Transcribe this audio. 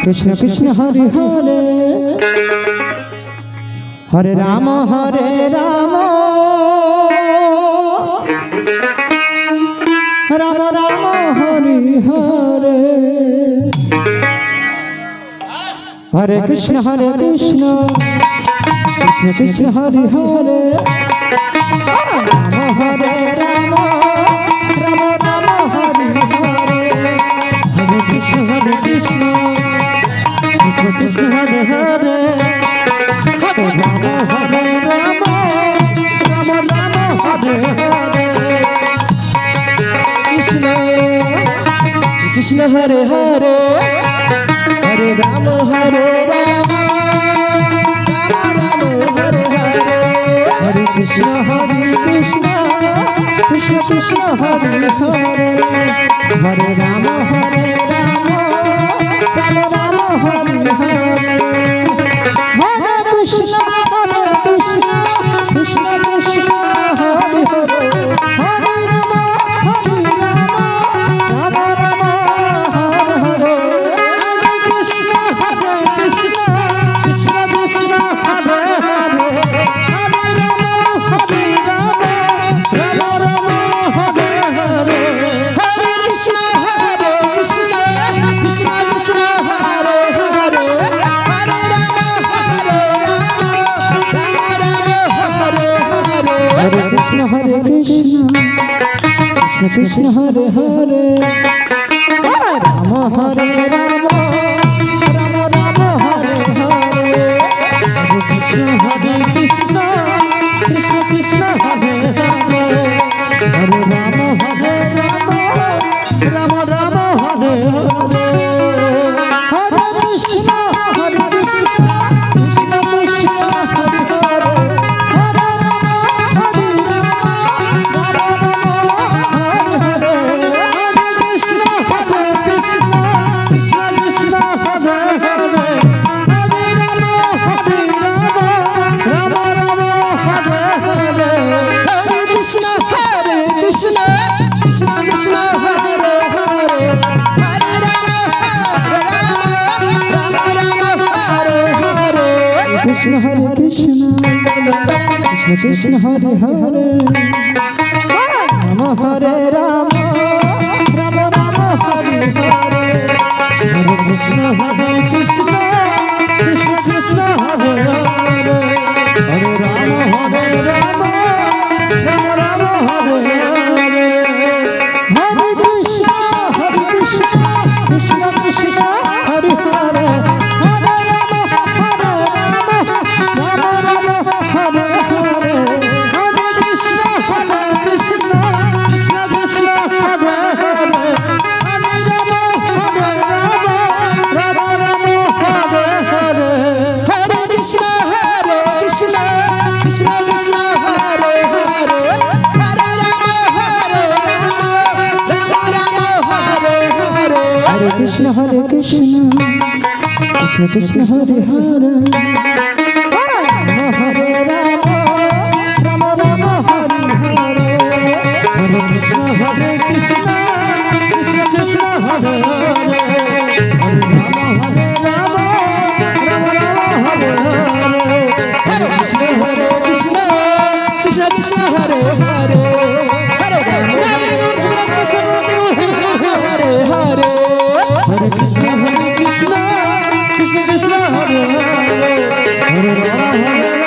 Krishna Krishna Hare Hare Hare Ram Hare Ram Ram Ram Hare Hare Hare Krishna Krishna Krishna Hare Hare Ram Hare Ram Ram Ram Hare Hare Hare Krishna Krishna Krishna Hare Hare Hare Ram Hare Ram Ram Ram Hare Hare Krishna Krishna Hare Hare Hare Ram Hare Ram Ram Ram Hare Hare Hare Krishna Krishna Krishna Hare Hare Hare Ram Hare Ram Ram Ram Hare Hare Hare Krishna Krishna Krishna Hare Hare Hare Ram Ram Ram Hare Hare Hare Krishna Krishna Krishna Hare Hare Hare Ram Ram Ram Hare Hare Hare Krishna Krishna Krishna Hare Hare Hare Ram Hare Krishna Krishna Hare Hare Ram Hare Ram Ram Ram Hare Hare Hare Krishna Krishna Krishna Hare Hare Hare Ram Hare Ram Ram Ram Hare Hare Hare Krishna Krishna Krishna Hare Hare Hare Ram Hare Krishna Hare Krishna Krishna Hare Hare Ram Hare Ram Ram Ram Hare Hare Hare Krishna Krishna Krishna Hare Hare Hare Ram Hare Ram Ram Ram Hare Hare Hare Krishna Krishna Krishna Hare Hare Krishna Krishna Hare Hare Ram Hare Ram Ram Ram Hare Hare Hare Krishna Krishna Krishna Hare Hare Hare Ram Hare Ram Ram Ram Hare Hare Hare Krishna Krishna Krishna Hare Hare Hare Ram Hare Hare Hare Krishna Krishna Krishna Hare Hare Hare Ram Hare